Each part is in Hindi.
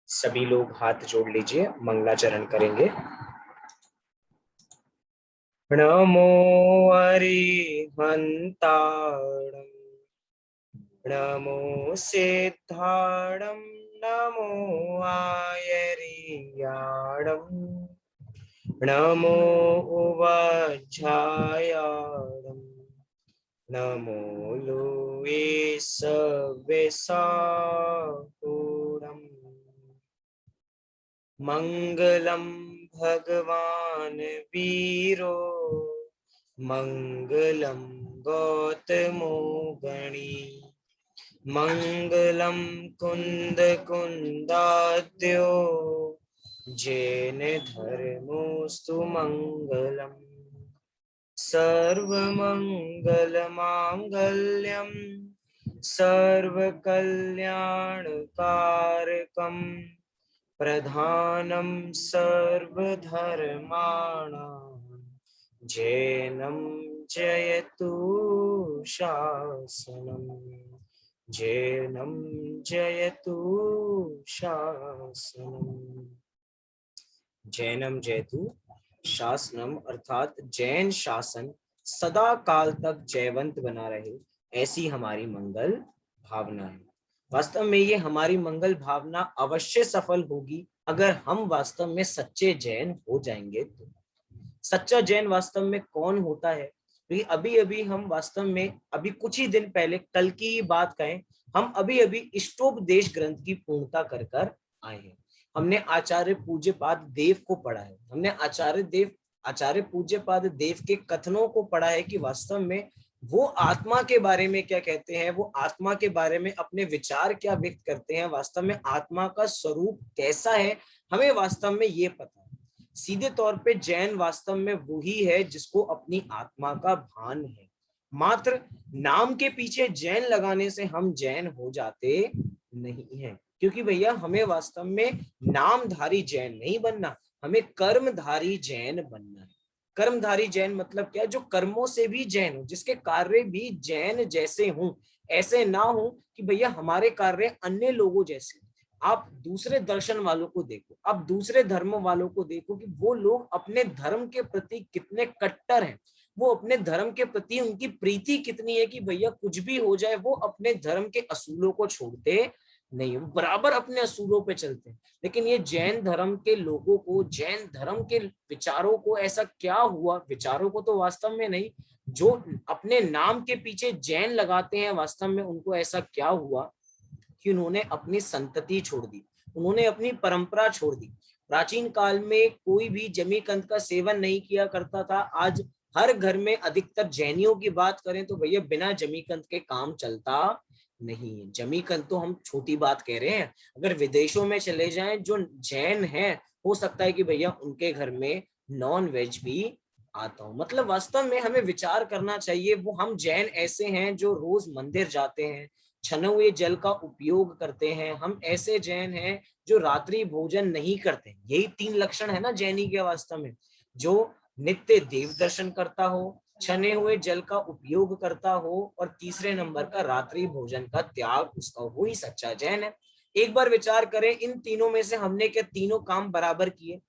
सभी लोग हाथ जोड़ लीजिए, मंगलाचरण करेंगे। नमो अरिहंताणं, नमो सिद्धाणं, नमो आयर्याणं, नमो उवाझायाणं, नमो लोये सवेसाहुरम्। मंगलम भगवान वीरो, मंगलम गौतमो गणी, मंगलम कुंद कुंदाद्यो, जैन धर्मोस्तु मंगलम। सर्वमंगल मांगल्यम, सर्वकल्याणकारकम, प्रधानं सर्वधर्माणां, जैनं जयतु शासनम्, जैनं जयतु शासनम्। जैनम जयतु शासनम अर्थात जैन शासन सदा काल तक जयवंत बना रहे, ऐसी हमारी मंगल भावना है। वास्तव में ये हमारी मंगल भावना अवश्य सफल होगी अगर हम वास्तव में सच्चे जैन हो जाएंगे तो। सच्चा जैन वास्तव में कौन होता है? क्योंकि अभी अभी हम वास्तव में अभी कुछ ही दिन पहले, कल की ही बात कहें, हम अभी अभी इष्टोपदेश ग्रंथ की पूर्णता कर कर आए हैं। हमने आचार्य पूज्यपाद देव को पढ़ा है, हमने आचार्य पूज्यपाद देव के कथनों को पढ़ा है कि वास्तव में वो आत्मा के बारे में क्या कहते हैं, वो आत्मा के बारे में अपने विचार क्या व्यक्त करते हैं, वास्तव में आत्मा का स्वरूप कैसा है, हमें वास्तव में ये पता है। सीधे तौर पे जैन वास्तव में वही है जिसको अपनी आत्मा का भान है। मात्र नाम के पीछे जैन लगाने से हम जैन हो जाते नहीं हैं, क्योंकि भैया हमें वास्तव में नामधारी जैन नहीं बनना, हमें कर्मधारी जैन बनना है। कर्मधारी जैन मतलब क्या? जो कर्मों से भी जैन हो, जिसके कार्य भी जैन जैसे हों, ऐसे ना हो कि भैया हमारे कार्य अन्य लोगों जैसे। आप दूसरे दर्शन वालों को देखो, आप दूसरे धर्म वालों को देखो कि वो लोग अपने धर्म के प्रति कितने कट्टर हैं, वो अपने धर्म के प्रति उनकी प्रीति कितनी है कि भैया कुछ भी हो जाए वो अपने धर्म के असूलों को छोड़ते नहीं, वो बराबर अपने असूलों पे चलते हैं। लेकिन ये जैन धर्म के लोगों को, जैन धर्म के विचारों को ऐसा क्या हुआ, विचारों को तो वास्तव में नहीं, जो अपने नाम के पीछे जैन लगाते हैं, वास्तव में उनको ऐसा क्या हुआ कि उन्होंने अपनी संतति छोड़ दी, उन्होंने अपनी परंपरा छोड़ दी। प्राचीन काल में कोई भी जमीकंद का सेवन नहीं किया करता था। आज हर घर में अधिकतर जैनियों की बात करें तो भैया बिना जमीकंद के काम चलता नहीं है। जमीकंद तो हम छोटी बात कह रहे हैं, अगर विदेशों में चले जाएं जो जैन हैं, हो सकता है कि भैया उनके घर में नॉन वेज भी आता हूँ। मतलब वास्तव में हमें विचार करना चाहिए, वो हम जैन ऐसे हैं जो रोज मंदिर जाते हैं, छने हुए जल का उपयोग करते हैं, हम ऐसे जैन हैं जो रात्रि भोजन नहीं करते। यही 3 लक्षण है ना जैनी के वास्तव में, जो नित्य देव दर्शन करता हो, छने हुए जल का उपयोग करता हो, और तीसरे नंबर का रात्रि भोजन का त्याग उसका हो, ही सच्चा जैन है। एक बार विचार करें, इन तीनों में से हमने क्या तीनों काम बराबर किए?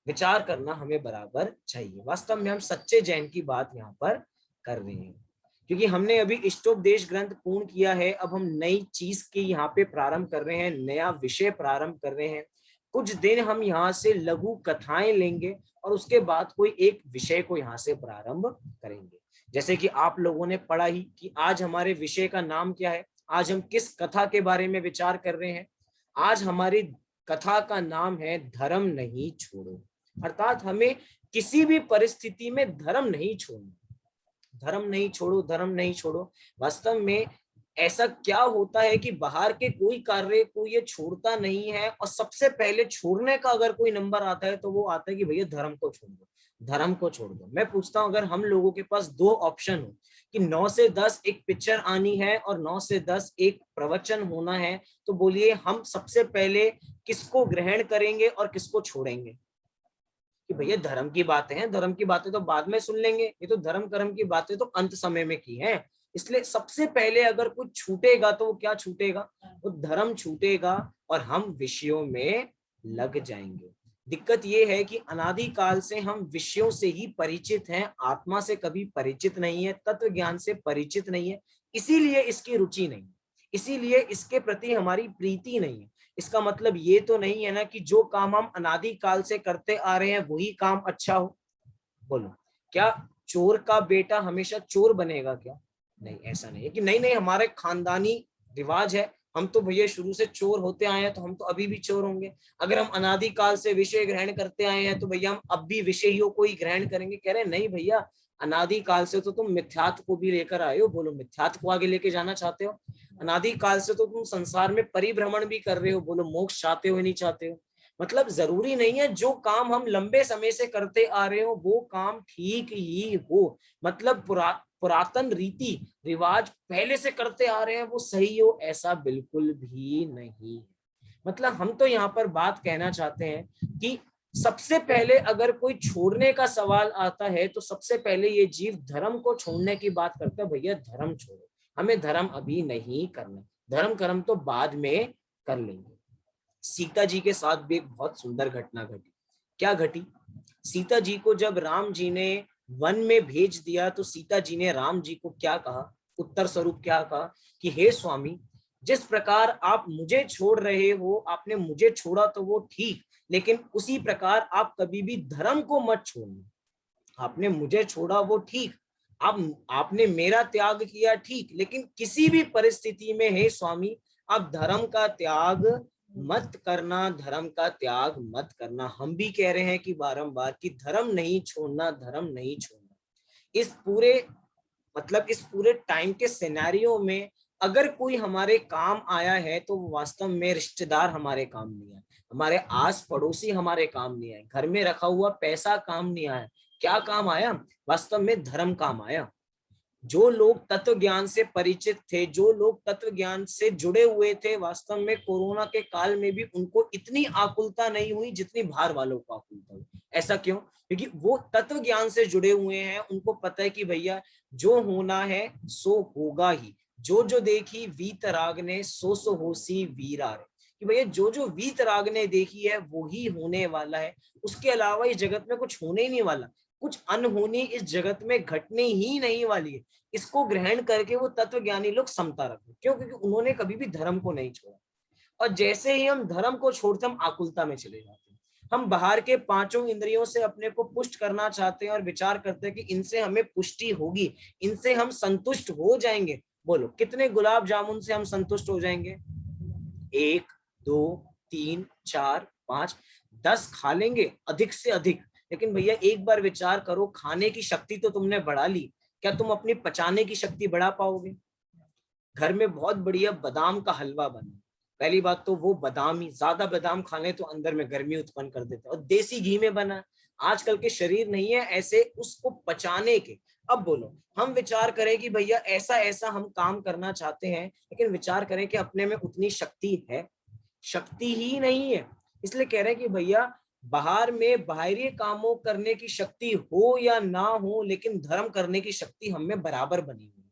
विचार करना हमें बराबर चाहिए। वास्तव में हम सच्चे जैन की बात यहाँ पर कर रहे हैं, क्योंकि हमने अभी इष्टोपदेश ग्रंथ पूर्ण किया है। अब हम नई चीज की यहाँ पे प्रारंभ कर रहे हैं, नया विषय प्रारंभ कर रहे हैं। कुछ दिन हम यहाँ से लघु कथाएं लेंगे और उसके बाद कोई एक विषय को यहाँ से प्रारंभ करेंगे। जैसे कि आप लोगों ने पढ़ा ही कि आज हमारे विषय का नाम क्या है, आज हम किस कथा के बारे में विचार कर रहे हैं। आज हमारी कथा का नाम है धर्म नहीं छोड़ो, अर्थात हमें किसी भी परिस्थिति में धर्म नहीं छोड़ना। धर्म नहीं छोड़ो, धर्म नहीं छोड़ो। वास्तव में ऐसा क्या होता है कि बाहर के कोई कार्य को ये छोड़ता नहीं है, और सबसे पहले छोड़ने का अगर कोई नंबर आता है तो वो आता है कि भैया धर्म को छोड़ दो, धर्म को छोड़ दो। मैं पूछता हूं, अगर हम लोगों के पास 2 ऑप्शन हो कि 9 से 10 एक पिक्चर आनी है और 9 से 10 एक प्रवचन होना है, तो बोलिए हम सबसे पहले किसको ग्रहण करेंगे और किसको छोड़ेंगे? कि भैया धर्म की बातें हैं, धर्म की बातें तो बाद में सुन लेंगे, ये तो धर्म कर्म की बातें तो अंत समय में की हैं। इसलिए सबसे पहले अगर कुछ छूटेगा तो वो क्या छूटेगा, वो धर्म छूटेगा और हम विषयों में लग जाएंगे। दिक्कत ये है कि अनादि काल से हम विषयों से ही परिचित हैं, आत्मा से कभी परिचित नहीं है, तत्व ज्ञान से परिचित नहीं है, इसीलिए इसकी रुचि नहीं, इसीलिए इसके प्रति हमारी प्रीति नहीं है। इसका मतलब ये तो नहीं है ना कि जो काम हम अनादि काल से करते आ रहे हैं वही काम अच्छा हो। बोलो, क्या चोर का बेटा हमेशा चोर बनेगा क्या? नहीं, ऐसा नहीं है कि नहीं नहीं हमारे खानदानी रिवाज है, हम तो भैया शुरू से चोर होते आए हैं तो हम तो अभी भी चोर होंगे। अगर हम अनादि काल से विषय ग्रहण करते आए हैं तो भैया हम अब भी विषयों को ही ग्रहण करेंगे। कह रहे नहीं भैया, अनादि काल से तो तुम मिथ्यात्व को भी लेकर आए हो। बोलो, मिथ्यात्व को आगे लेके जाना चाहते हो? अनादि काल से तो तुम संसार में परिभ्रमण भी कर रहे हो। बोलो, मोक्ष चाहते हो नहीं चाहते हो? मतलब जरूरी नहीं है जो काम हम लंबे समय से करते आ रहे हो वो काम ठीक ही हो, मतलब पुरातन रीति रिवाज पहले से करते आ रहे हैं वो सही हो, ऐसा बिल्कुल भी नहीं। मतलब हम तो यहाँ पर बात कहना चाहते हैं कि सबसे पहले अगर कोई छोड़ने का सवाल आता है तो सबसे पहले ये जीव धर्म को छोड़ने की बात करता है। भैया धर्म छोड़ो, हमें धर्म अभी नहीं करना, धर्म कर्म तो बाद में कर लेंगे। सीता जी के साथ भी एक बहुत सुंदर घटना घटी। क्या घटी? सीता जी को जब राम जी ने वन में भेज दिया तो सीता जी ने राम जी को क्या कहा, उत्तर स्वरूप क्या कहा कि हे स्वामी, जिस प्रकार आप मुझे छोड़ रहे हो, आपने मुझे छोड़ा तो वो ठीक, लेकिन उसी प्रकार आप कभी भी धर्म को मत छोड़ना। आपने मुझे छोड़ा वो ठीक, आपने मेरा त्याग किया ठीक, लेकिन किसी भी परिस्थिति में हे स्वामी आप धर्म का त्याग मत करना, धर्म का त्याग मत करना। हम भी कह रहे हैं कि बारंबार कि धर्म नहीं छोड़ना, धर्म नहीं छोड़ना। इस पूरे मतलब इस पूरे टाइम के सिनेरियो में अगर कोई हमारे काम आया है तो वास्तव में रिश्तेदार हमारे काम नहीं आए, हमारे आस पड़ोसी हमारे काम नहीं आए, घर में रखा हुआ पैसा काम नहीं आया। क्या काम आया? वास्तव में धर्म काम आया। जो लोग तत्व ज्ञान से परिचित थे, जो लोग तत्व ज्ञान से जुड़े हुए थे, वास्तव में कोरोना के काल में भी उनको इतनी आकुलता नहीं हुई जितनी बाहर वालों को आकुलता हुई। ऐसा क्यों? क्योंकि वो तत्व ज्ञान से जुड़े हुए हैं, उनको पता है कि भैया जो होना है सो होगा ही, जो जो देखी वीतराग ने सो सो होसी वीरा रे, कि भैया जो जो वीतराग ने देखी है वो ही होने वाला है, उसके अलावा इस जगत में कुछ होने ही नहीं वाला, कुछ अनहोनी इस जगत में घटने ही नहीं वाली है। इसको ग्रहण करके वो तत्वज्ञानी लोग समता रखते, क्यों? क्योंकि उन्होंने कभी भी धर्म को नहीं छोड़ा। और जैसे ही हम धर्म को छोड़ते हम आकुलता में चले जाते हैं। हम बाहर के पांचों इंद्रियों से अपने को पुष्ट करना चाहते हैं और विचार करते हैं कि इनसे हमें पुष्टि होगी, इनसे हम संतुष्ट हो जाएंगे। बोलो, कितने गुलाब जामुन से हम संतुष्ट हो जाएंगे? 1 2 3 4 5 10 खा लेंगे अधिक से अधिक। लेकिन भैया एक बार विचार करो, खाने की शक्ति तो तुमने बढ़ा ली, क्या तुम अपनी पचाने की शक्ति बढ़ा पाओगे? घर में बहुत बढ़िया बादाम का हलवा बना, पहली बात तो वो बादाम ही, ज्यादा बादाम खाने तो अंदर में गर्मी उत्पन्न कर देते हैं, और देसी घी में बना। आजकल के शरीर नहीं है ऐसे उसको पचाने के। अब बोलो, हम विचार करें कि भैया ऐसा ऐसा हम काम करना चाहते हैं, लेकिन विचार करें कि अपने में उतनी शक्ति है? शक्ति ही नहीं है। इसलिए कह रहे हैं कि भैया बाहर में बाहरी कामों करने की शक्ति हो या ना हो, लेकिन धर्म करने की शक्ति हम में बराबर बनी हुई है।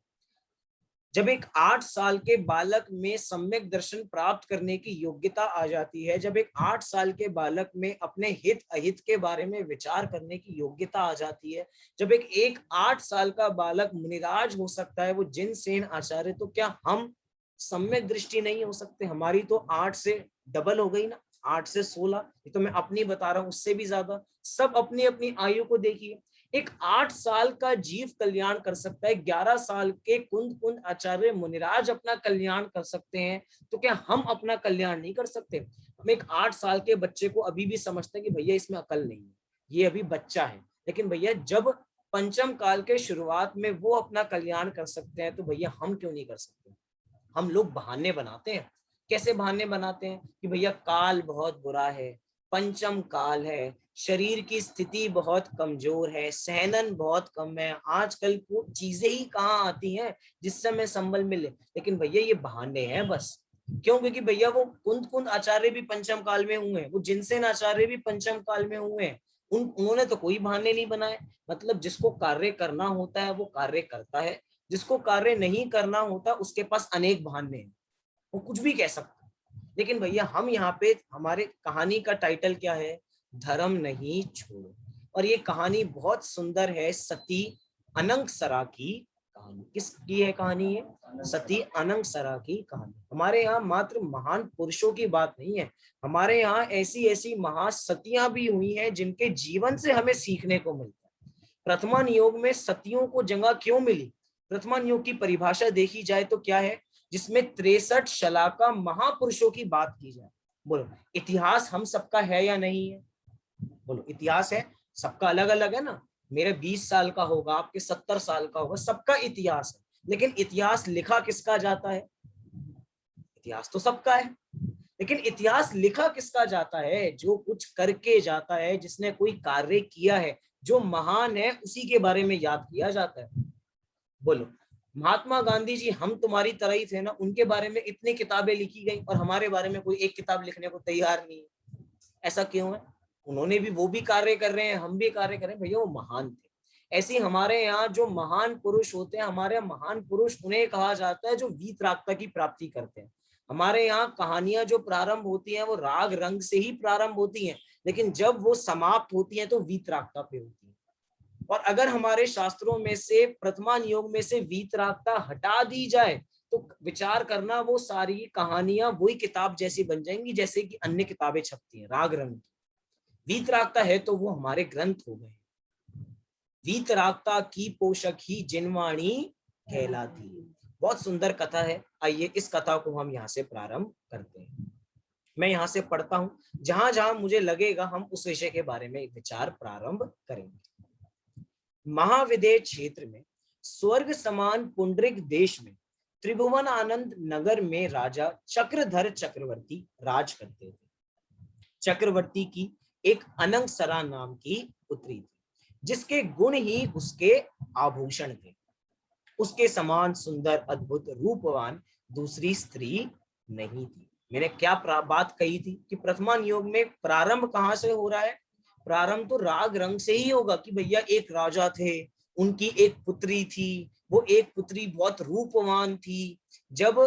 जब एक 8 साल के बालक में सम्यक दर्शन प्राप्त करने की योग्यता आ जाती है, जब एक 8 साल के बालक में अपने हित अहित के बारे में विचार करने की योग्यता आ जाती है, जब एक 8 साल का बालक मुनिराज हो सकता है, वो जिन सेन आचार्य, तो क्या हम सम्यक दृष्टि नहीं हो सकते? हमारी तो 8 से डबल हो गई ना, 8 से 16। ये तो मैं अपनी बता रहा हूँ, उससे भी ज्यादा। सब अपनी अपनी आयु को देखिए। एक 8 साल का जीव कल्याण कर सकता है, 11 साल के कुंद कुंद आचार्य मुनिराज अपना कल्याण कर सकते हैं, तो क्या हम अपना कल्याण नहीं कर सकते? हम एक 8 साल के बच्चे को अभी भी समझते हैं कि भैया इसमें अकल नहीं है, ये अभी बच्चा है। लेकिन भैया जब पंचम काल के शुरुआत में वो अपना कल्याण कर सकते हैं, तो भैया हम क्यों नहीं कर सकते? हम लोग बहाने बनाते हैं। कैसे बहाने बनाते हैं? कि भैया काल बहुत बुरा है, पंचम काल है, शरीर की स्थिति बहुत कमजोर है, सहनन बहुत कम है, आजकल को चीजें ही कहाँ आती हैं जिससे हमें संबल मिले। लेकिन भैया ये बहाने हैं बस। क्यों? क्योंकि भैया वो कुंद कुंद आचार्य भी पंचम काल में हुए हैं, वो जिनसेन आचार्य भी पंचम काल में हुए हैं, उन्होंने तो कोई बहाने नहीं बनाए। मतलब जिसको कार्य करना होता है वो कार्य करता है, जिसको कार्य नहीं करना होता उसके पास अनेक बहाने हैं, वो कुछ भी कह सकता है। लेकिन भैया हम यहाँ पे, हमारे कहानी का टाइटल क्या है, धर्म नहीं छोड़ो। और ये कहानी बहुत सुंदर है, सती अनंगसरा की कहानी। किसकी है कहानी ये? सती अनंगसरा की कहानी। हमारे यहाँ मात्र महान पुरुषों की बात नहीं है, हमारे यहाँ ऐसी ऐसी महासतियां भी हुई हैं जिनके जीवन से हमें सीखने को मिलता है। प्रथमा नियोग में सतियों को जगह क्यों मिली? प्रथमा नियोग की परिभाषा देखी जाए तो क्या है, जिसमें 63 शलाका महापुरुषों की बात की जाए। बोलो इतिहास हम सबका है या नहीं है? बोलो इतिहास है, सबका अलग अलग है ना। मेरे 20 साल का होगा, आपके 70 साल का होगा, सबका इतिहास है। लेकिन इतिहास लिखा किसका जाता है? इतिहास तो सबका है, लेकिन इतिहास लिखा किसका जाता है? जो कुछ करके जाता है, जिसने कोई कार्य किया है, जो महान है, उसी के बारे में याद किया जाता है। बोलो महात्मा गांधी जी हम तुम्हारी तरह ही थे ना, उनके बारे में इतनी किताबें लिखी गई और हमारे बारे में कोई एक किताब लिखने को तैयार नहीं है। ऐसा क्यों है? उन्होंने भी, वो भी कार्य कर रहे हैं, हम भी कार्य कर रहे हैं, भैया वो महान थे। ऐसे हमारे यहाँ जो महान पुरुष होते हैं, हमारे यहाँ महान पुरुष उन्हें कहा जाता है जो वीतरागता की प्राप्ति करते हैं। हमारे यहाँ कहानियां जो प्रारंभ होती हैं वो राग रंग से ही प्रारंभ होती हैं, लेकिन जब वो समाप्त होती हैं तो वीतरागता पे होती है। और अगर हमारे शास्त्रों में से प्रथमा नियोग में से वीतरागता हटा दी जाए तो विचार करना, वो सारी कहानियां वही किताब जैसी बन जाएंगी जैसे कि अन्य किताबें छपती हैं राग रंग की। वीतरागता है तो वो हमारे ग्रंथ हो गए। वीतरागता की पोषक ही जिनवाणी कहलाती है। बहुत सुंदर कथा है, आइए इस कथा को हम यहाँ से प्रारंभ करते हैं। मैं यहाँ से पढ़ता हूँ, जहां जहां मुझे लगेगा हम उस विषय के बारे में विचार प्रारंभ करेंगे। महाविदेह क्षेत्र में स्वर्ग समान पुंडरिक देश में त्रिभुवन आनंद नगर में राजा चक्रधर चक्रवर्ती राज करते थे। चक्रवर्ती की एक अनंगसरा नाम की पुत्री थी, जिसके गुण ही उसके आभूषण थे। उसके समान सुंदर अद्भुत रूपवान दूसरी स्त्री नहीं थी। मैंने क्या बात कही थी कि प्रथमा नियोग में प्रारंभ कहां से हो रहा है? प्रारंभ तो राग रंग से ही होगा कि भैया एक राजा थे, उनकी एक पुत्री थी, वो एक पुत्री बहुत रूपवान थी। जब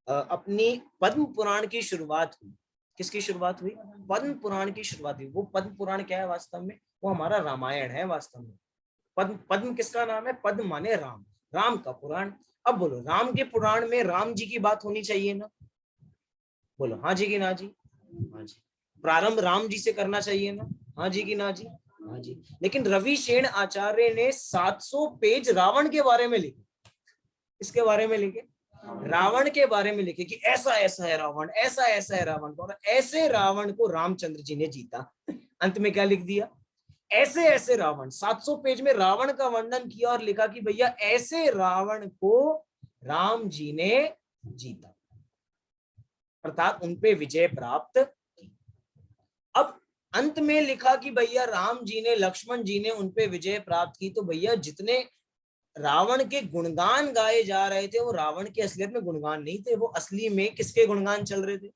अपनी पद्म पुराण की शुरुआत हुई, किसकी शुरुआत हुई? पद्म पुराण की शुरुआत हुई। वो पद्म पुराण क्या है वास्तव में? वो हमारा रामायण है वास्तव में। पद्म, पद्म किसका नाम है? पद्म माने राम, राम का पुराण। अब बोलो राम के पुराण में राम जी की बात होनी चाहिए ना? बोलो हाँ जी की ना जी? हाँ जी। प्रारंभ राम जी से करना चाहिए ना? हाँ जी की ना जी? हाँ जी। लेकिन रवि शेण आचार्य ने 700 पेज रावण के बारे में लिखे। इसके बारे में लिखे, रावण के बारे में लिखे कि ऐसा ऐसा है रावण, ऐसा ऐसा है रावण। और ऐसे रावण को रामचंद्र जी ने जीता। अंत में क्या लिख दिया? ऐसे ऐसे रावण। 700 पेज में रावण का वर्णन किया और लिखा कि भैया ऐसे रावण को राम जी ने जीता, अर्थात उनपे विजय प्राप्त की। अब अंत में लिखा कि भैया राम जी ने, लक्ष्मण जी ने उनपे विजय प्राप्त की। तो भैया जितने रावण के गुणगान गाए जा रहे थे वो रावण के असलियत में गुणगान नहीं थे, वो असली में किसके गुणगान चल रहे थे?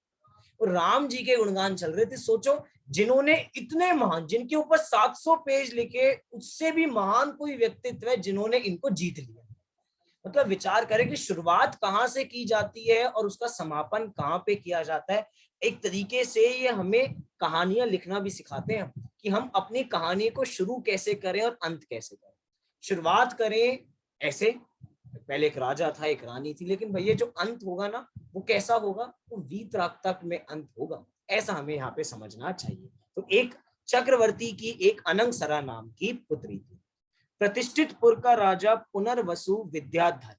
वो राम जी के गुणगान चल रहे थे। सोचो, जिन्होंने इतने महान, जिनके ऊपर 700 पेज लिखे, उससे भी महान कोई व्यक्तित्व है जिन्होंने इनको जीत लिया। मतलब विचार करें कि शुरुआत कहां से की जाती है और उसका समापन कहां पे किया जाता है। एक तरीके से ये हमें कहानियां लिखना भी सिखाते हैं कि हम अपनी कहानी को शुरू कैसे करें और अंत कैसे करें। शुरुआत करें ऐसे, पहले एक राजा था, एक रानी थी, लेकिन भैया जो अंत होगा ना वो कैसा होगा? वो वीतराग में अंत होगा। ऐसा हमें यहाँ पे समझना चाहिए। तो एक चक्रवर्ती की एक अनंगसरा नाम की पुत्री थी। प्रतिष्ठित पुर का राजा पुनर्वसु विद्याधर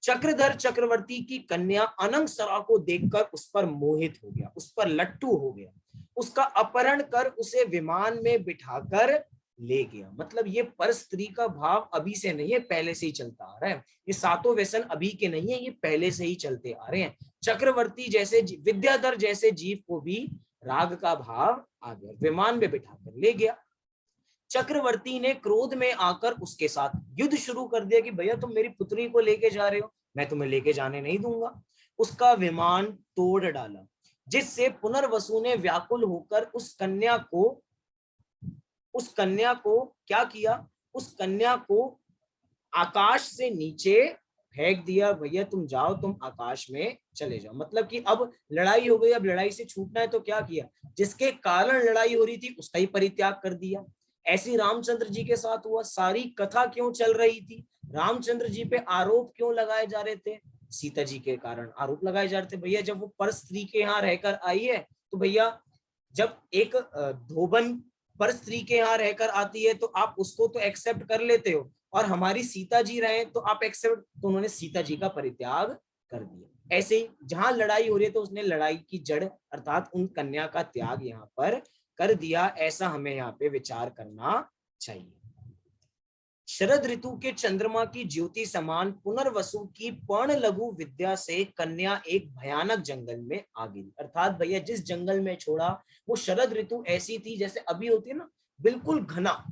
चक्रधर चक्रवर्ती की कन्या अनंगसरा को देखकर उस पर मोहित हो गया, उस पर लट्टू हो गया। उसका अपहरण कर उसे विमान में बिठाकर ले गया। मतलब ये पर स्त्री का भाव अभी से नहीं है, पहले से ही चलता आ रहा है। ये सातों व्यसन अभी के नहीं है, ये पहले से ही चलते आ रहे हैं। चक्रवर्ती जैसे, विद्याधर जैसे जीव को भी राग का भाव आ गया, विमान में बिठाकर ले गया। चक्रवर्ती ने क्रोध में आकर उसके साथ युद्ध शुरू कर दिया कि भैया तुम मेरी पुत्री को लेके जा रहे हो, मैं तुम्हें लेके जाने नहीं दूंगा। उसका विमान तोड़ डाला, जिससे पुनर्वसु ने व्याकुल होकर उस कन्या को क्या किया? उस कन्या को आकाश से नीचे फेंक दिया, भैया तुम जाओ, तुम आकाश में चले जाओ। मतलब कि अब लड़ाई हो गई, अब लड़ाई से छूटना है तो क्या किया, जिसके कारण लड़ाई हो रही थी उसका ही परित्याग कर दिया। ऐसी रामचंद्र जी के साथ हुआ। सारी कथा क्यों चल रही थी, रामचंद्र जी पे आरोप क्यों लगाए जा रहे थे, सीता जी के कारण आरोप लगाए जा रहे थे। भैया जब वो पर स्त्री के यहाँ रहकर आई है, तो भैया जब एक धोबन पर स्त्री के यहाँ रहकर आती है तो आप उसको तो एक्सेप्ट कर लेते हो, और हमारी सीता जी रहे तो आप एक्सेप्ट, तो उन्होंने सीता जी का परित्याग कर दिया। ऐसे ही जहां लड़ाई हो रही है तो उसने लड़ाई की जड़ अर्थात उन कन्या का त्याग यहाँ पर कर दिया। ऐसा हमें यहाँ पे विचार करना चाहिए। शरद ऋतु के चंद्रमा की ज्योति समान पुनर्वसु की पर्ण लघु विद्या से कन्या एक भयानक जंगल में आ गई। अर्थात भैया जिस जंगल में छोड़ा, वो शरद ऋतु ऐसी थी जैसे अभी होती है ना, बिल्कुल घना,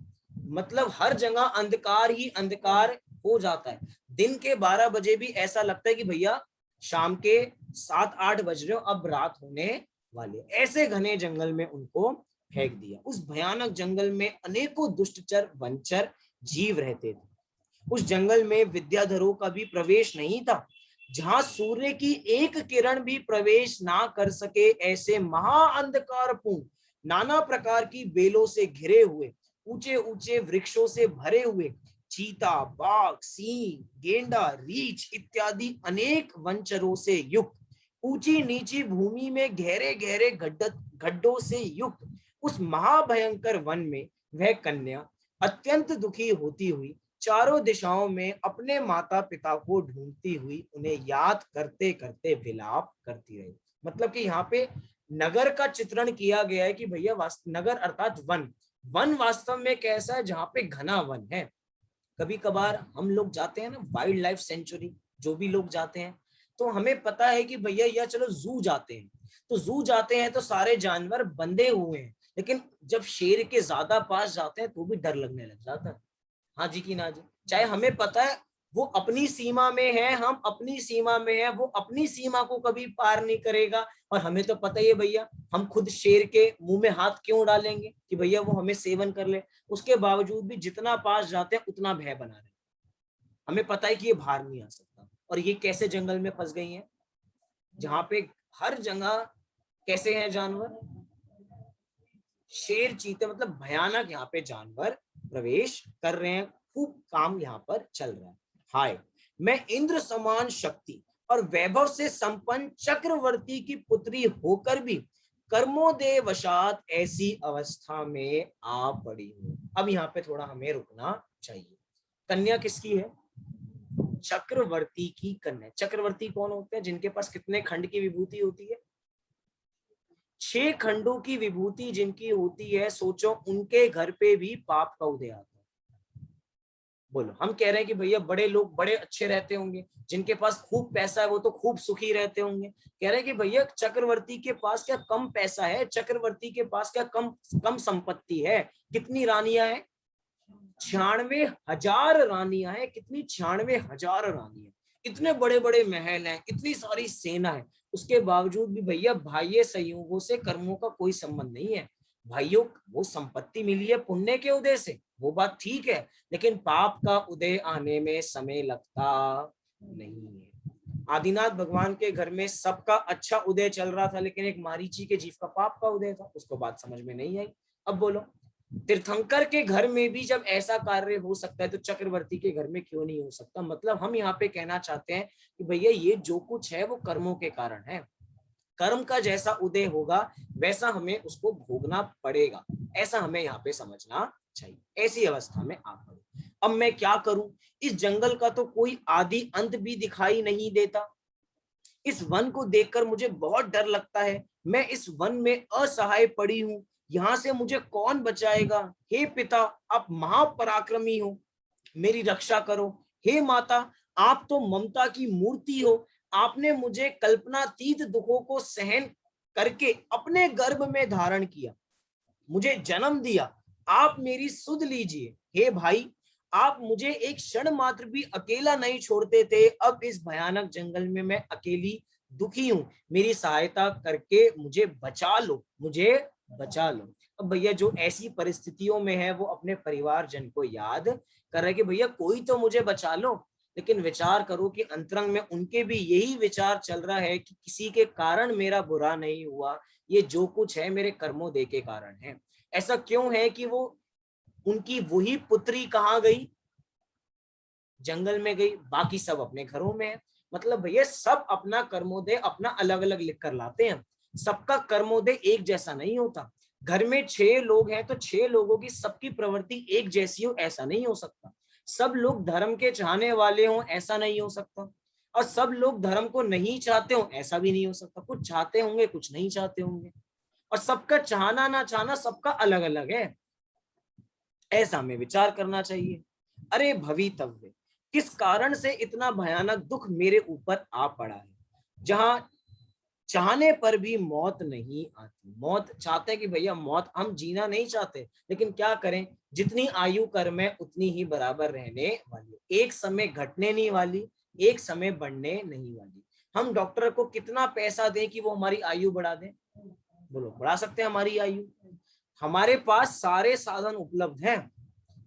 मतलब हर जगह अंधकार ही अंधकार हो जाता है। दिन के 12 बजे भी ऐसा लगता है कि भैया शाम के 7-8 बज रहे हो, अब रात होने वाली। ऐसे घने जंगल में उनको फेंक दिया। उस भयानक जंगल में अनेकों दुष्टचर वनचर जीव रहते थे। उस जंगल में विद्याधरों का भी प्रवेश नहीं था। जहां सूर्य की एक किरण भी प्रवेश ना कर सके, ऐसे महाअंधकारपूर्ण नाना प्रकार की बेलों से घिरे हुए, ऊंचे ऊंचे वृक्षों से भरे हुए, चीता, बाघ, सिंह, गेंडा, रीछ इत्यादि अनेक वनचरों से युक्त, ऊंची नीची भूमि में गहरे गहरे गड्ढों से युक्त उस महाभयंकर वन में वह कन्या अत्यंत दुखी होती हुई चारों दिशाओं में अपने माता पिता को ढूंढती हुई उन्हें याद करते करते विलाप करती रही। मतलब कि यहाँ पे नगर का चित्रण किया गया है कि भैया नगर अर्थात वन, वन वास्तव में कैसा है, जहाँ पे घना वन है। कभी कभार हम लोग जाते हैं ना वाइल्ड लाइफ सेंचुरी, जो भी लोग जाते हैं, तो हमें पता है कि भैया या चलो जू जाते हैं, तो जू जाते हैं तो सारे जानवर बंधे हुए हैं, लेकिन जब शेर के ज्यादा पास जाते हैं तो भी डर लगने लग जाता है। हाँ जी कि ना जी, चाहे हमें पता है वो अपनी सीमा में है, हम अपनी सीमा में है, वो अपनी सीमा को कभी पार नहीं करेगा। और हमें तो पता ही है भैया, हम खुद शेर के मुंह में हाथ क्यों डालेंगे कि भैया वो हमें सेवन कर ले। उसके बावजूद भी जितना पास जाते हैं उतना भय बना रहे। हमें पता है कि ये बाहर नहीं आ सकता। और ये कैसे जंगल में फंस गई हैं, जहां पे हर जगह कैसे हैं जानवर, शेर, चीते, मतलब भयानक यहाँ पे जानवर प्रवेश कर रहे हैं। खूब काम यहाँ पर चल रहा है। हाय, मैं इंद्र समान शक्ति और वैभव से संपन्न चक्रवर्ती की पुत्री होकर भी कर्मोदय वशात ऐसी अवस्था में आ पड़ी हूं। अब यहाँ पे थोड़ा हमें रुकना चाहिए। कन्या किसकी है, चक्रवर्ती की कन्या। चक्रवर्ती कौन होते हैं, जिनके पास कितने खंड की विभूति होती है, 6 खंडों की विभूति जिनकी होती है। सोचो उनके घर पे भी पाप का उदय आता है। बोलो, हम कह रहे हैं कि भैया बड़े लोग बड़े अच्छे रहते होंगे, जिनके पास खूब पैसा है वो तो खूब सुखी रहते होंगे। कह रहे हैं कि भैया चक्रवर्ती के पास क्या कम पैसा है, चक्रवर्ती के पास क्या कम कम संपत्ति है। कितनी रानियां हैं, 96,000 रानियां हैं। कितनी, 96,000 रानियां, इतने बड़े बड़े महल हैं, इतनी सारी सेना है। उसके बावजूद भी भैया बाह्य संयोगों से कर्मों का कोई संबंध नहीं है। भाइयों, वो संपत्ति मिली है पुण्य के उदय से, वो बात ठीक है, लेकिन पाप का उदय आने में समय लगता नहीं है। आदिनाथ भगवान के घर में सबका अच्छा उदय चल रहा था, लेकिन एक मारीची के जीव का पाप का उदय था, उसको बात समझ में नहीं आई। अब बोलो, तीर्थंकर के घर में भी जब ऐसा कार्य हो सकता है तो चक्रवर्ती के घर में क्यों नहीं हो सकता। मतलब हम यहाँ पे कहना चाहते हैं कि भैया ये जो कुछ है वो कर्मों के कारण है। कर्म का जैसा उदय होगा वैसा हमें उसको भोगना पड़ेगा, ऐसा हमें यहाँ पे समझना चाहिए। ऐसी अवस्था में आप पड़े। अब मैं क्या करूं, इस जंगल का तो कोई आदि अंत भी दिखाई नहीं देता। इस वन को देखकर मुझे बहुत डर लगता है। मैं इस वन में असहाय पड़ी हूँ, यहाँ से मुझे कौन बचाएगा। हे पिता, आप महापराक्रमी हो, मेरी रक्षा करो। हे माता, आप तो ममता की मूर्ति हो, आपने मुझे कल्पनातीत दुखों को सहन करके अपने गर्भ में धारण किया, मुझे जन्म दिया। आप मेरी सुध लीजिए। हे भाई, आप मुझे एक क्षण मात्र भी अकेला नहीं छोड़ते थे, अब इस भयानक जंगल में मैं अकेली दुखी हूं, मेरी सहायता करके मुझे बचा लो, मुझे बचा लो। अब भैया जो ऐसी परिस्थितियों में है वो अपने परिवारजन को याद कर रहे कि भैया कोई तो मुझे बचा लो, लेकिन विचार करो कि अंतरंग में उनके भी यही विचार चल रहा है कि किसी के कारण मेरा बुरा नहीं हुआ, ये जो कुछ है मेरे कर्मों दे के कारण है। ऐसा क्यों है कि वो उनकी वही पुत्री कहाँ गई, जंगल में गई, बाकी सब अपने घरों में है। मतलब भैया सब अपना कर्मोदय अपना अलग अलग लिख कर लाते हैं, सबका कर्मोदय एक जैसा नहीं होता। घर में 6 लोग हैं तो 6 लोगों की सबकी प्रवृत्ति एक जैसी हो ऐसा नहीं हो सकता। सब लोग धर्म के चाहने वाले हों ऐसा नहीं हो सकता, और सब लोग धर्म को नहीं चाहते हो ऐसा भी नहीं हो सकता। कुछ चाहते होंगे कुछ नहीं चाहते होंगे, और सबका चाहना ना चाहना सबका अलग अलग है। ऐसा हमें विचार करना चाहिए। अरे भवितव्य, किस कारण से इतना भयानक दुख मेरे ऊपर आ पड़ा है, जहां चाहने पर भी मौत नहीं आती। मौत चाहते हैं कि भैया मौत, हम जीना नहीं चाहते, लेकिन क्या करें, जितनी आयु कर्म है उतनी ही बराबर रहने वाली, एक समय घटने नहीं वाली, एक समय बढ़ने नहीं वाली। हम डॉक्टर को कितना पैसा दें कि वो हमारी आयु बढ़ा दें, बोलो बढ़ा सकते हैं हमारी आयु? हमारे पास सारे साधन उपलब्ध हैं।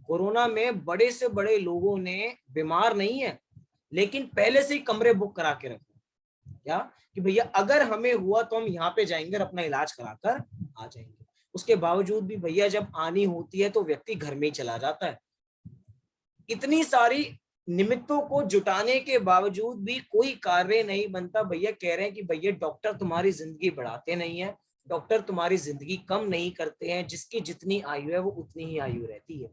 कोरोना में बड़े से बड़े लोगों ने, बीमार नहीं है लेकिन पहले से ही कमरे बुक करा के रखे, क्या कि भैया अगर हमें हुआ तो हम यहाँ पे जाएंगे और अपना इलाज कराकर आ जाएंगे। उसके बावजूद भी भैया जब आनी होती है तो व्यक्ति घर में ही चला जाता है। इतनी सारी निमित्तों को जुटाने के बावजूद भी कोई कार्य नहीं बनता। भैया कह रहे हैं कि भैया डॉक्टर तुम्हारी जिंदगी बढ़ाते नहीं है, डॉक्टर तुम्हारी जिंदगी कम नहीं करते हैं, जिसकी जितनी आयु है वो उतनी ही आयु रहती है।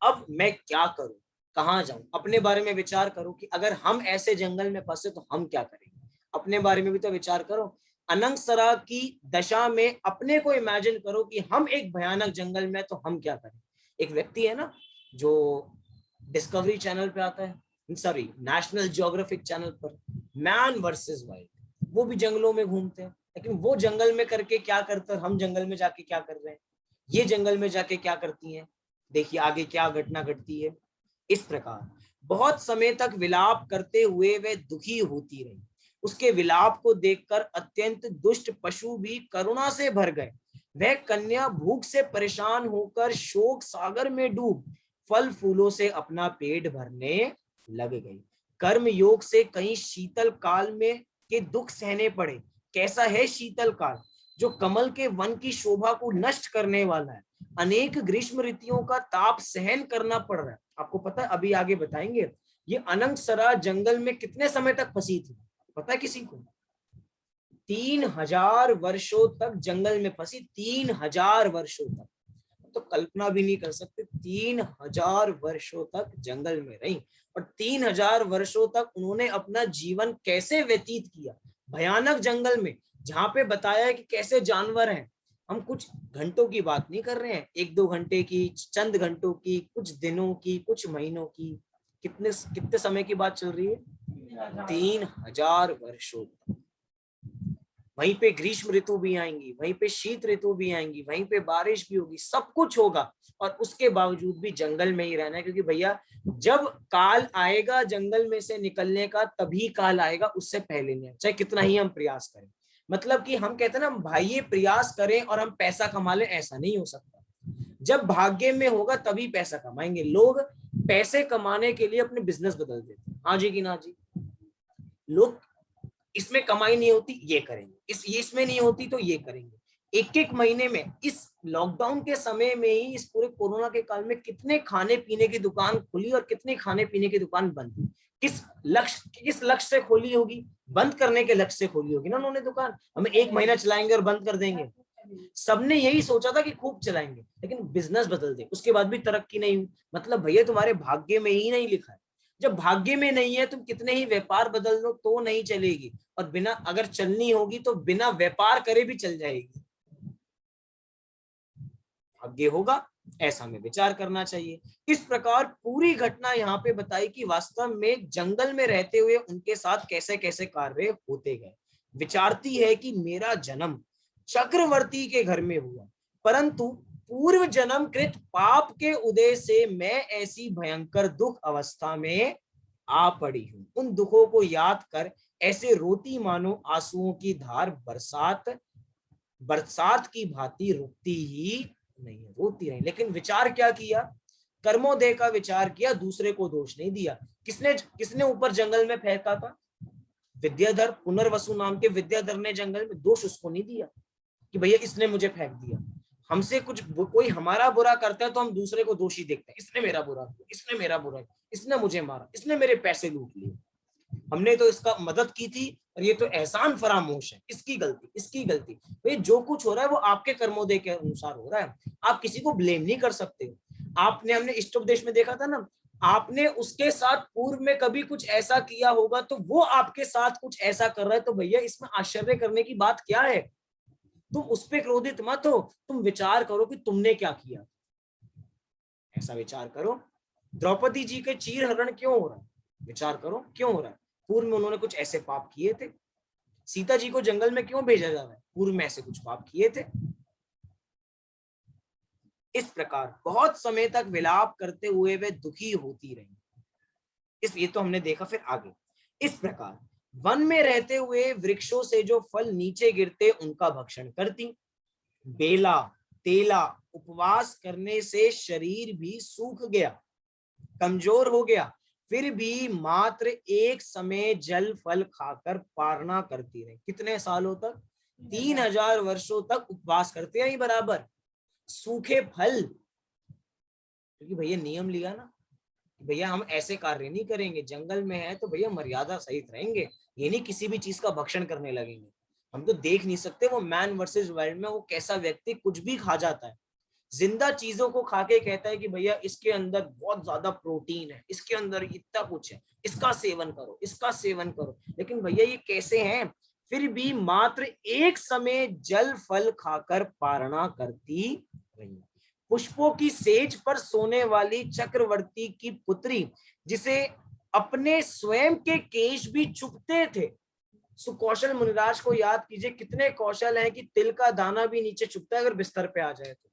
अब मैं क्या करूं, कहाँ जाऊं? अपने बारे में विचार करो कि अगर हम ऐसे जंगल में फंसे तो हम क्या करेंगे। अपने बारे में भी तो विचार करो। अनंतसरा की दशा में अपने को इमेजिन करो कि हम एक भयानक जंगल में, तो हम क्या करें। एक व्यक्ति है ना जो डिस्कवरी चैनल पे आता है, सॉरी नेशनल ज्योग्राफिक चैनल पर, मैन वर्सेस वाइल्ड, वो भी जंगलों में घूमते हैं, लेकिन वो जंगल में करके क्या करते हैं, हम जंगल में जाके क्या कर रहे हैं, ये जंगल में जाके क्या करती हैं। देखिए आगे क्या घटना घटती है। इस प्रकार बहुत समय तक विलाप करते हुए वह दुखी होती रही। उसके विलाप को देखकर अत्यंत दुष्ट पशु भी करुणा से भर गए। वह कन्या भूख से परेशान होकर शोक सागर में डूब फल फूलों से अपना पेट भरने लग गई। कर्म योग से कहीं शीतल काल में के दुख सहने पड़े। कैसा है शीतल काल, जो कमल के वन की शोभा को नष्ट करने वाला है। अनेक ग्रीष्म ऋतुओं का ताप सहन करना पड़ रहा है। आपको पता है, अभी आगे बताएंगे, ये अनंतसरा जंगल में कितने समय तक फंसी थी, पता है किसी को? 3000 वर्षों तक जंगल में फंसी, 3000 वर्षों तक। तो कल्पना भी नहीं कर सकते, 3000 वर्षों तक जंगल में रही, और 3000 वर्षों तक उन्होंने अपना जीवन कैसे व्यतीत किया भयानक जंगल में, जहां पे बताया है कि कैसे जानवर हैं। हम कुछ घंटों की बात नहीं कर रहे हैं, 1-2 घंटे की, चंद घंटों की, कुछ दिनों की, कुछ महीनों की, कितने कितने समय की बात चल रही है, 3000 वर्षों। वहीं पे ग्रीष्म ऋतु भी आएंगी, वहीं पे शीत ऋतु भी आएंगी, वहीं पे बारिश भी होगी, सब कुछ होगा, और उसके बावजूद भी जंगल में ही रहना है। क्योंकि भैया जब काल आएगा जंगल में से निकलने का, तभी काल आएगा, उससे पहले नहीं, चाहे कितना ही हम प्रयास करें। मतलब कि हम कहते हैं ना भाई ये प्रयास करें और हम पैसा कमा लें, ऐसा नहीं हो सकता। जब भाग्य में होगा तभी पैसा कमाएंगे। लोग पैसे कमाने के लिए अपने बिजनेस बदल देते हैं, हाँ जी कि ना जी। लोग इसमें कमाई नहीं होती ये करेंगे, इसमें नहीं होती तो ये करेंगे। एक एक महीने में, इस लॉकडाउन के समय में ही, इस पूरे कोरोना के काल में कितने खाने पीने की दुकान खुली और कितनी खाने पीने की दुकान बंद हुई। किस लक्ष्य से खोली होगी? बंद करने के लक्ष्य से खोली होगी ना उन्होंने दुकान। हमें 1 महीना चलाएंगे और बंद कर देंगे, सबने यही सोचा था कि खूब चलाएंगे, लेकिन बिजनेस बदल दे, उसके बाद भी तरक्की नहीं हुई। मतलब भैया तुम्हारे भाग्य में ही नहीं लिखा है। जब भाग्य में नहीं है, तुम कितने ही व्यापार बदल लो तो नहीं चलेगी, और बिना, अगर चलनी होगी तो बिना व्यापार करे भी चल जाएगी। भाग्य होगा, ऐसा हमें विचार करना चाहिए। इस प्रकार पूरी घटना यहाँ पे बताई कि वास्तव में जंगल में रहते हुए उनके साथ कैसे कैसे कार्य होते गए। विचारती है कि मेरा जन्म चक्रवर्ती के घर में हुआ, परंतु पूर्व जन्म कृत पाप के उदय से मैं ऐसी भयंकर दुख अवस्था में आ पड़ी हूं। उन दुखों को याद कर ऐसे रोती मानो आंसुओं की धार बरसात बरसात की भांति रुकती ही नहीं, रोती रही। लेकिन विचार क्या किया? कर्मोदय का विचार किया, दूसरे को दोष नहीं दिया। किसने किसने ऊपर जंगल में फेंका था? विद्याधर, पुनर्वसु नाम के विद्याधर ने जंगल में। दोष उसको नहीं दिया कि भैया इसने मुझे फेंक दिया। हमसे कुछ कोई हमारा बुरा करता है तो हम दूसरे को दोषी देखते हैं, इसने मेरा बुरा किया, इसने मेरा बुरा किया, इसने मुझे मारा, इसने मेरे पैसे लूट लिए, हमने तो इसका मदद की थी और ये तो एहसान फरामोश है, इसकी गलती, इसकी गलती। भाई जो कुछ हो रहा है वो आपके कर्मोदय के अनुसार हो रहा है, आप किसी को ब्लेम नहीं कर सकते। आपने, हमने इष्टोपदेश में देखा था ना, आपने उसके साथ पूर्व में कभी कुछ ऐसा किया होगा तो वो आपके साथ कुछ ऐसा कर रहा है, तो भैया इसमें आश्चर्य करने की बात क्या है? तुम उस पर क्रोधित मत हो, तुम विचार करो कि तुमने क्या किया, ऐसा विचार करो। द्रौपदी जी के चीर हरण क्यों हो रहा है? विचार करो क्यों हो रहा है? पूर्व में उन्होंने कुछ ऐसे पाप किए थे। सीता जी को जंगल में क्यों भेजा जा रहा है? पूर्व में ऐसे कुछ पाप किए थे। इस प्रकार बहुत समय तक विलाप करते हुए वे दुखी होती रही। ये तो हमने देखा। फिर आगे, इस प्रकार वन में रहते हुए वृक्षों से जो फल नीचे गिरते उनका भक्षण करती। बेला तेला उपवास करने से शरीर भी सूख गया, कमजोर हो गया, फिर भी मात्र एक समय जल फल खाकर पारना करती रही। कितने सालों तक? 3000 वर्षों तक उपवास करते हैं बराबर। सूखे फल, क्योंकि भैया नियम लिया ना, भैया हम ऐसे कार्य नहीं करेंगे, जंगल में है तो भैया मर्यादा सहित रहेंगे, ये नहीं किसी भी चीज का भक्षण करने लगेंगे। हम तो देख नहीं सकते वो मैन वर्सेस वाइल्ड में वो कैसा व्यक्ति कुछ भी खा जाता है, जिंदा चीजों को खा के कहता है कि भैया इसके अंदर बहुत ज्यादा प्रोटीन है, इसके अंदर इतना कुछ है, इसका सेवन करो, इसका सेवन करो। लेकिन भैया ये कैसे हैं? फिर भी मात्र एक समय जल फल खाकर पारणा करती रही। पुष्पों की सेज पर सोने वाली चक्रवर्ती की पुत्री, जिसे अपने स्वयं के केश भी चुभते थे। सुकौशल मुनिराज को याद कीजिए, कितने कौशल हैं कि तिल का दाना भी नीचे चुभता है अगर बिस्तर पे आ जाए तो।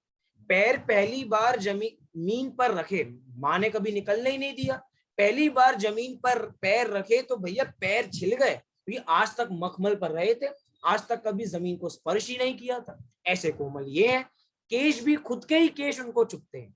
पैर पहली बार जमीन पर रखे, माँ ने कभी निकलने ही नहीं दिया, पहली बार जमीन पर पैर रखे तो भैया पैर छिल गए, क्योंकि आज तक मखमल पर रहे थे, आज तक कभी जमीन को स्पर्श ही नहीं किया था। ऐसे कोमल ये है, केश भी खुद के ही केश उनको चुभते हैं।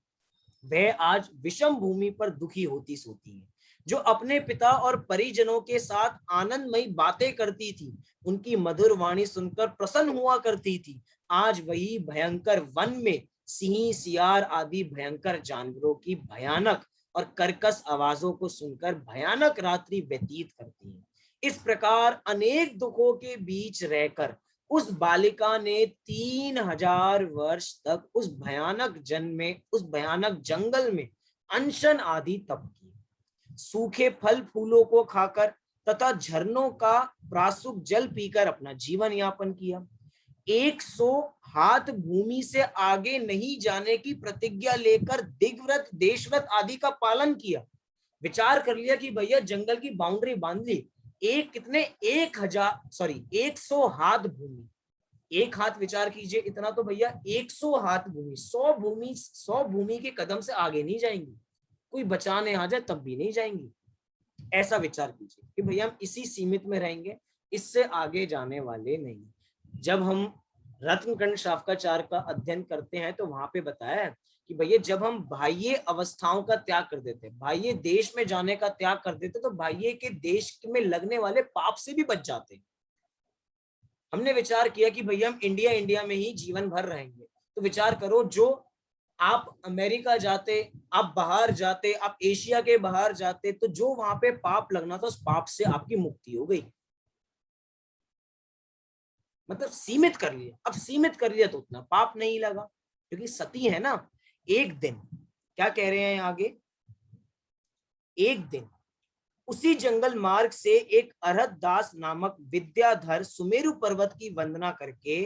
वह आज विषम भूमि पर दुखी होती सोती है। जो अपने पिता और परिजनों के साथ आनंदमयी बातें करती थी, उनकी मधुर वाणी सुनकर प्रसन्न हुआ करती थी, आज वही भयंकर वन में सिंह सियार आदि भयंकर जानवरों की भयानक और कर्कश आवाजों को सुनकर भयानक रात्रि व्यतीत करती है। इस प्रकार अनेक दुखों के बीच रहकर उस बालिका ने 3000 वर्ष तक उस भयानक उस भयानक जंगल में अनशन आदि तप किए। सूखे फल फूलों को खाकर तथा झरनों का प्रासुक जल पीकर अपना जीवन यापन किया। 100 हाथ भूमि से आगे नहीं जाने की प्रतिज्ञा लेकर दिग्व्रत देशव्रत आदि का पालन किया। विचार कर लिया कि भैया जंगल की बाउंड्री बांध ली, एक कितने 100 हाथ भूमि, एक हाथ विचार कीजिए, इतना तो भैया 100 हाथ भूमि, 100 भूमि के कदम से आगे नहीं जाएंगी, कोई बचाने आ जाए तब भी नहीं जाएंगी। ऐसा विचार कीजिए कि भैया हम इसी सीमित में रहेंगे, इससे आगे जाने वाले नहीं। जब हम रत्नकंड शावकाचार्य का अध्ययन करते हैं तो वहां पे बताया है कि भैया जब हम बाह्य अवस्थाओं का त्याग कर देते, बाह्य देश में जाने का त्याग कर देते, तो बाह्य के देश में लगने वाले पाप से भी बच जाते। हमने विचार किया कि भैया हम इंडिया में ही जीवन भर रहेंगे, तो विचार करो, जो आप अमेरिका जाते, आप बाहर जाते, आप एशिया के बाहर जाते, तो जो वहां पे पाप लगना था उस पाप से आपकी मुक्ति हो गई। मतलब सीमित कर लिया, अब सीमित कर लिया तो उतना पाप नहीं लगा, क्योंकि सती है ना। एक दिन, क्या कह रहे हैं आगे, एक दिन उसी जंगल मार्ग से एक अरहत दास नामक विद्याधर सुमेरु पर्वत की वंदना करके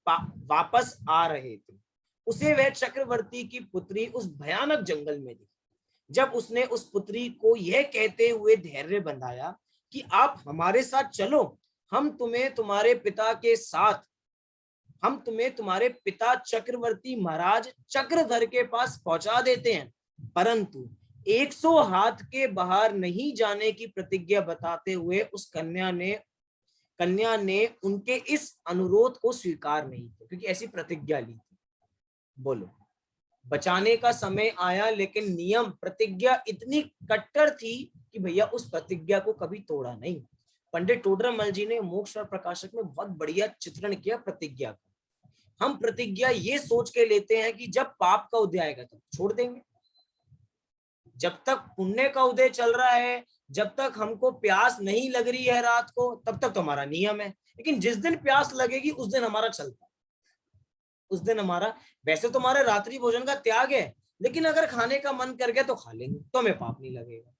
वापस आ रहे थे। उसे वह चक्रवर्ती की पुत्री उस भयानक जंगल में दिखी। जब उसने उस पुत्री को यह कहते हुए धैर्य बंधाया कि आप हमारे साथ चलो, हम तुम्हें तुम्हारे पिता चक्रवर्ती महाराज चक्रधर के पास पहुंचा देते हैं, परंतु 100 हाथ के बाहर नहीं जाने की प्रतिज्ञा बताते हुए उस कन्या ने कन्या ने उनके इस अनुरोध को स्वीकार नहीं किया, क्योंकि ऐसी प्रतिज्ञा ली थी। बोलो, बचाने का समय आया, लेकिन नियम प्रतिज्ञा इतनी कट्टर थी कि भैया उस प्रतिज्ञा को कभी तोड़ा नहीं। पंडित टोडरमल जी ने मोक्ष और प्रकाशक में बहुत बढ़िया चित्रण किया प्रतिज्ञा का। हम प्रतिज्ञा ये सोच के लेते हैं कि जब पाप का उदय आएगा तब छोड़ देंगे, जब तक पुण्य का उदय चल रहा है, जब तक हमको प्यास नहीं लग रही है रात को, तब तक तो हमारा नियम है। लेकिन जिस दिन प्यास लगेगी उस दिन हमारा चलता है, उस दिन हमारा, वैसे तो हमारे रात्रि भोजन का त्याग है, लेकिन अगर खाने का मन कर गया तो खा लेंगे, तो हमें पाप नहीं लगेगा।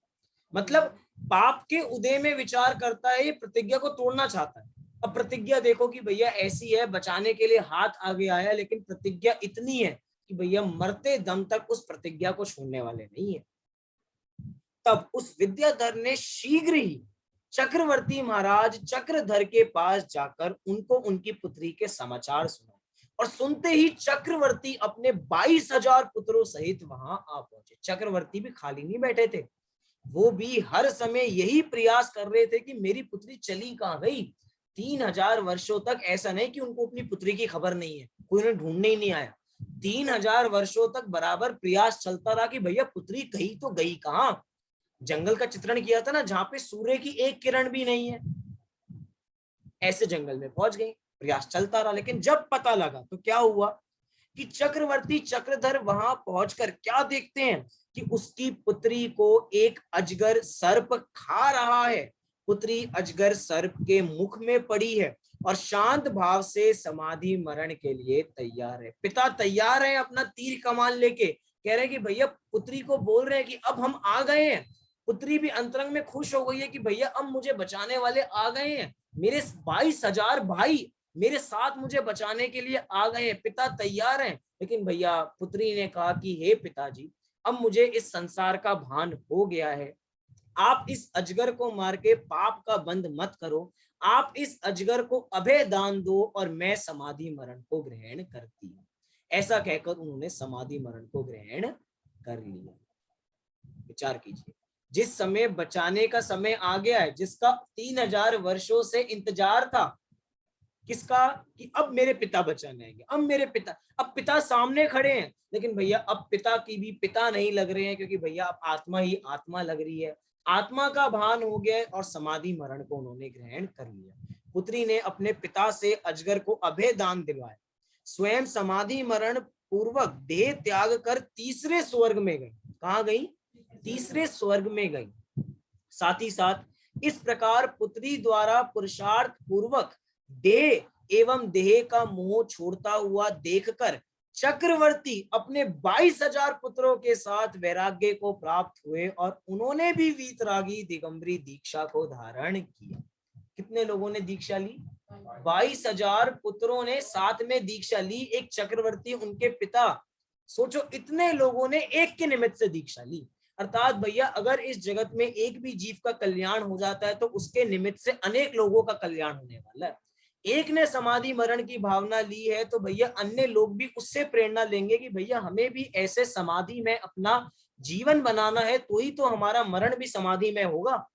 मतलब पाप के उदय में विचार करता है, ये प्रतिज्ञा को तोड़ना चाहता है। अब प्रतिज्ञा देखो कि भैया ऐसी है, बचाने के लिए हाथ आगे आया, लेकिन प्रतिज्ञा इतनी है कि भैया मरते दम तक उस प्रतिज्ञा को छोड़ने वाले नहीं है। तब उस विद्याधर ने शीघ्र ही चक्रवर्ती महाराज चक्रधर के पास जाकर उनको उनकी पुत्री के समाचार सुना, और सुनते ही चक्रवर्ती अपने 22,000 पुत्रों सहित वहां आ पहुंचे। चक्रवर्ती भी खाली नहीं बैठे थे, वो भी हर समय यही प्रयास कर रहे थे कि मेरी पुत्री चली कहां गई। 3,000 वर्षों तक ऐसा नहीं कि उनको अपनी पुत्री की खबर नहीं है, कोई उन्हें ढूंढने ही नहीं आया। 3,000 वर्षों तक बराबर प्रयास चलता रहा कि भैया पुत्री गई तो गई कहां। जंगल का चित्रण किया था ना, जहां पे सूर्य की एक किरण भी नहीं है, ऐसे जंगल में पहुंच गए। प्रयास चलता रहा, लेकिन जब पता लगा तो क्या हुआ कि चक्रवर्ती चक्रधर वहां पहुंचकर क्या देखते हैं कि उसकी पुत्री को एक अजगर सर्प खा रहा है। पुत्री अजगर सर्प के मुख में पड़ी है और शांत भाव से समाधि मरण के लिए तैयार है। पिता तैयार है अपना तीर कमान लेके, कह रहे हैं कि भैया, पुत्री को बोल रहे हैं कि अब हम आ गए हैं। पुत्री भी अंतरंग में खुश हो गई है कि भैया अब मुझे बचाने वाले आ गए हैं, मेरे 22,000 भाई मेरे साथ मुझे बचाने के लिए आ गए हैं, पिता तैयार हैं। लेकिन भैया पुत्री ने कहा कि हे पिताजी, अब मुझे इस संसार का भान हो गया है, आप इस अजगर को मार के पाप का बंध मत करो, आप इस अजगर को अभय दान दो और मैं समाधि मरण को ग्रहण करती हूँ। ऐसा कहकर उन्होंने समाधि मरण को ग्रहण कर लिया। विचार कीजिए, जिस समय बचाने का समय आ गया है, जिसका 3,000 वर्षों से इंतजार था, किसका, कि अब मेरे पिता बचाने आएंगे, अब मेरे पिता, अब पिता सामने खड़े हैं, लेकिन भैया अब पिता की भी पिता नहीं लग रहे हैं, क्योंकि भैया अब आत्मा ही आत्मा लग रही है। आत्मा का भान हो गया और समाधि मरण को उन्होंने ग्रहण कर लिया। पुत्री ने अपने पिता से अजगर को अभय दान दिलवाया, स्वयं समाधि मरण पूर्वक देह त्याग कर तीसरे स्वर्ग में गई। कहाँ गई? तीसरे स्वर्ग में गई। साथ ही साथ इस प्रकार पुत्री द्वारा पुरुषार्थ पूर्वक देह एवं देह का मोह छोड़ता हुआ देखकर चक्रवर्ती अपने 22,000 पुत्रों के साथ वैराग्य को प्राप्त हुए और उन्होंने भी वीतरागी दिगंबरी दीक्षा को धारण किया। कितने लोगों ने दीक्षा ली? 22,000 पुत्रों ने साथ में दीक्षा ली, एक चक्रवर्ती, उनके पिता। सोचो, इतने लोगों ने एक के निमित्त से दीक्षा ली। अर्थात भैया, अगर इस जगत में एक भी जीव का कल्याण हो जाता है तो उसके निमित्त से अनेक लोगों का कल्याण होने वाला है। एक ने समाधि मरण की भावना ली है तो भैया अन्य लोग भी उससे प्रेरणा लेंगे कि भैया हमें भी ऐसे समाधि में अपना जीवन बनाना है, तो ही तो हमारा मरण भी समाधि में होगा।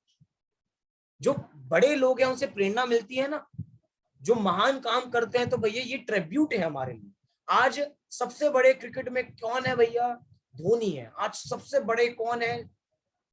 जो बड़े लोग हैं उनसे प्रेरणा मिलती है ना, जो महान काम करते हैं, तो भैया ये ट्रिब्यूट है हमारे लिए। आज सबसे बड़े क्रिकेट में कौन है भैया? धोनी है। आज सबसे बड़े कौन है?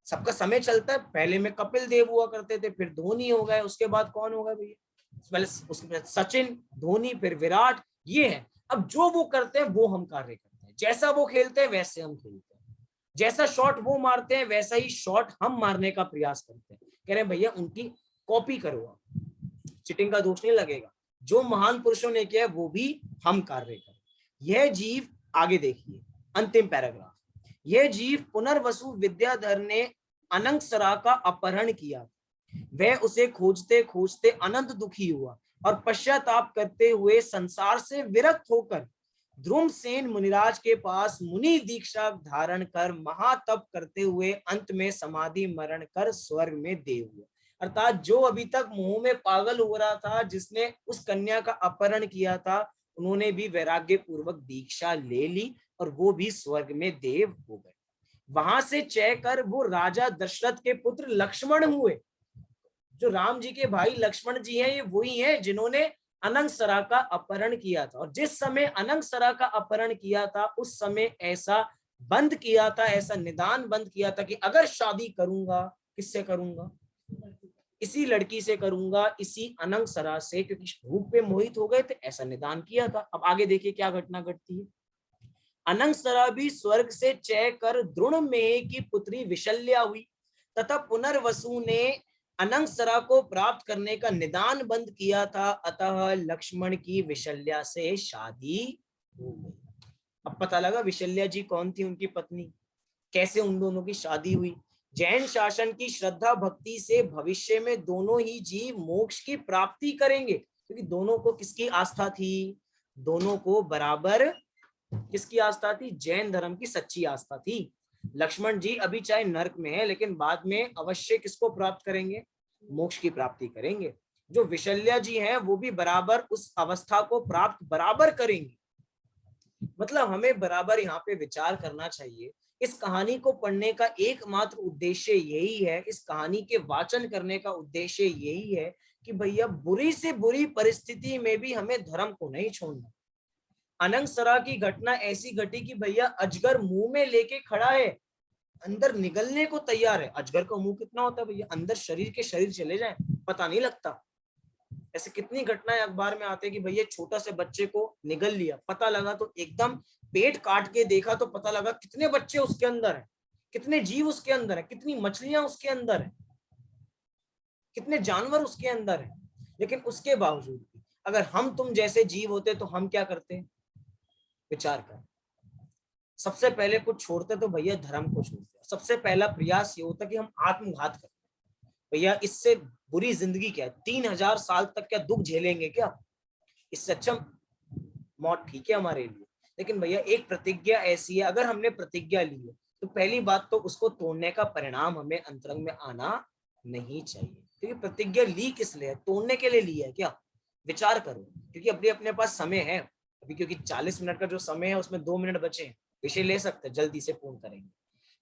सबका समय चलता है, पहले में कपिल देव हुआ करते थे, फिर धोनी हो गए, उसके बाद कौन होगा भैया? पहले उसके बाद सचिन, धोनी, फिर विराट। ये है। अब जो वो करते हैं वो हम कार्य करते हैं, जैसा वो खेलते हैं वैसे हम खेलते हैं, जैसा शॉट वो मारते हैं वैसा ही शॉट हम मारने का प्रयास करते हैं। कह रहे हैं भैया उनकी कॉपी करो आप, चिटिंग का दोष नहीं लगेगा। जो महान पुरुषों ने किया है वो भी हम कार्य करें। यह जीव, आगे देखिए अंतिम पैराग्राफ, यह जीव पुनर्वसु विद्याधर ने अनंगसरा का अपहरण किया। वह उसे खोजते खोजते अनंत दुखी हुआ और पश्चाताप करते हुए संसार से विरक्त होकर ध्रुमसेन मुनिराज के पास मुनि दीक्षा धारण कर महातप करते हुए अंत में समाधि मरण कर स्वर्ग में देव हुआ। अर्थात जो अभी तक मोह में पागल हो रहा था, जिसने उस कन्या का अपहरण किया था, उन्होंने भी वैराग्य पूर्वक दीक्षा ले ली और वो भी स्वर्ग में देव हो गए। वहां से चय कर वो राजा दशरथ के पुत्र लक्ष्मण हुए। जो राम जी के भाई लक्ष्मण जी हैं, ये वही हैं जिन्होंने अनंगसरा का अपहरण किया था। और जिस समय अनंगसरा का अपहरण किया था उस समय ऐसा बंद किया था, ऐसा निदान बंद किया था कि अगर शादी करूंगा, किससे करूंगा? इसी लड़की से करूंगा, इसी अनंगसरा से, क्योंकि रूप पे मोहित हो गए थे, ऐसा निदान किया था। अब आगे देखिए क्या घटना घटती है। अनंगसरा भी स्वर्ग से चय कर द्रोण में की पुत्री विशल्या हुई तथा पुनर्वसु ने अनंगसरा को प्राप्त करने का निदान बंद किया था, अतः लक्ष्मण की विशल्या से शादी हो गई। अब पता लगा विशल्या जी कौन थी, उनकी पत्नी, कैसे उन दोनों की शादी हुई। जैन शासन की श्रद्धा भक्ति से भविष्य में दोनों ही जीव मोक्ष की प्राप्ति करेंगे, क्योंकि दोनों को किसकी आस्था थी? दोनों को बराबर किसकी आस्था थी? जैन धर्म की सच्ची आस्था थी। लक्ष्मण जी अभी चाहे नरक में है, लेकिन बाद में अवश्य किसको प्राप्त करेंगे? मोक्ष की प्राप्ति करेंगे। जो विशल्या जी हैं वो भी बराबर उस अवस्था को प्राप्त बराबर करेंगे। मतलब हमें बराबर यहाँ पे विचार करना चाहिए। इस कहानी को पढ़ने का एकमात्र उद्देश्य यही है, इस कहानी के वाचन करने का उद्देश्य यही है कि भैया बुरी से बुरी परिस्थिति में भी हमें धर्म को नहीं छोड़ना। अनंगसरा की घटना ऐसी घटी कि भैया अजगर मुंह में लेके खड़ा है, अंदर निगलने को तैयार है। अजगर का मुंह कितना होता है भैया, अंदर शरीर के शरीर चले जाए पता नहीं लगता। ऐसे कितनी घटनाएं अखबार में आते हैं कि भैया छोटा से बच्चे को निगल लिया, पता लगा तो एकदम पेट काट के देखा तो पता लगा कितने बच्चे उसके अंदर है, कितने जीव उसके अंदर है, कितनी मछलियां उसके अंदर है, कितने जानवर उसके अंदर है। लेकिन उसके बावजूद अगर हम तुम जैसे जीव होते तो हम क्या करते? विचार कर। सबसे पहले कुछ छोड़ते तो भैया धर्म को छोड़ते। सबसे पहला प्रयास ये होता कि हम आत्मघात करते। भैया इससे बुरी जिंदगी क्या है? 3000 साल तक क्या दुख झेलेंगे क्या? इससे अच्छा मौत ठीक है हमारे लिए। लेकिन भैया एक प्रतिज्ञा ऐसी है, अगर हमने प्रतिज्ञा ली है तो पहली बात तो उसको तोड़ने का परिणाम हमें अंतरंग में आना नहीं चाहिए। क्योंकि प्रतिज्ञा ली किस लिए? तोड़ने के लिए ली है क्या? विचार करो। क्योंकि अपने पास समय है अभी, क्योंकि 40 मिनट का जो समय है उसमें 2 मिनट बचे हैं, विषय ले सकते, जल्दी से पूर्ण करेंगे।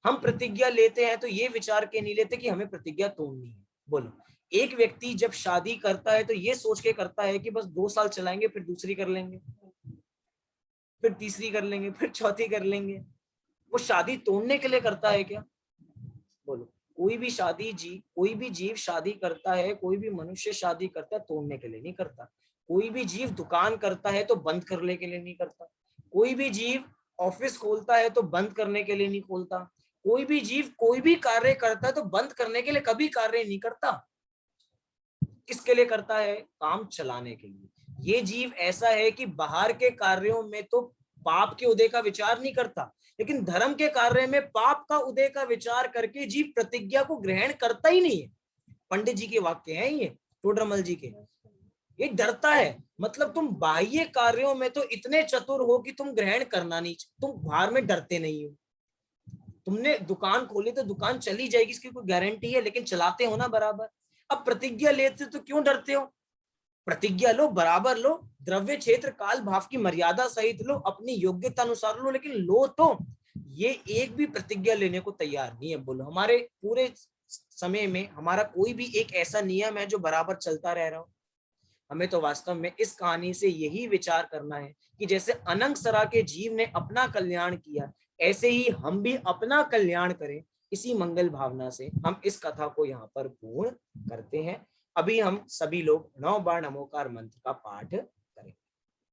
हम प्रतिज्ञा लेते हैं तो ये विचार के नहीं लेते कि हमें प्रतिज्ञा तोड़नी है। बोलो, एक व्यक्ति जब शादी करता है तो ये सोच के करता है कि बस 2 साल चलाएंगे फिर दूसरी कर लेंगे, फिर तीसरी कर लेंगे, फिर चौथी कर लेंगे। वो शादी तोड़ने के लिए करता है क्या? बोलो, कोई भी जीव शादी करता है, कोई भी मनुष्य शादी करता है तोड़ने के लिए नहीं करता। कोई भी जीव दुकान करता है तो बंद करने के लिए नहीं करता। कोई भी जीव ऑफिस खोलता है तो बंद करने के लिए नहीं खोलता। कोई भी जीव कोई भी कार्य करता है तो बंद करने के लिए कभी कार्य नहीं करता। किसके लिए करता है? काम चलाने के लिए। ये जीव ऐसा है कि बाहर के कार्यों में तो पाप के उदय का विचार नहीं करता, लेकिन धर्म के कार्य में पाप का उदय का विचार करके जीव प्रतिज्ञा को ग्रहण करता ही नहीं है। पंडित जी के वाक्य हैं ये, टोडरमल जी के। ये डरता है। मतलब तुम बाह्य कार्यों में तो इतने चतुर हो कि तुम ग्रहण करना नहीं, तुम बाहर में डरते नहीं हो। तुमने दुकान खोली तो दुकान चली जाएगी इसकी कोई गारंटी है, लेकिन चलाते हो ना बराबर। अब प्रतिज्ञा लेते तो क्यों डरते हो? प्रतिज्ञा लो, बराबर लो, द्रव्य क्षेत्र काल भाव की मर्यादा सहित लो, अपनी योग्यता अनुसार लो, लेकिन लो तो। ये एक भी प्रतिज्ञा लेने को तैयार नहीं है। बोलो, हमारे पूरे समय में हमारा कोई भी एक ऐसा नियम है जो बराबर चलता रह रहा हो? हमें तो वास्तव में इस कहानी से यही विचार करना है कि जैसे अनंगसरा के जीव ने अपना कल्याण किया, ऐसे ही हम भी अपना कल्याण करें। इसी मंगल भावना से हम इस कथा को यहाँ पर पूर्ण करते हैं। अभी हम सभी लोग 9 बार नमोकार मंत्र का पाठ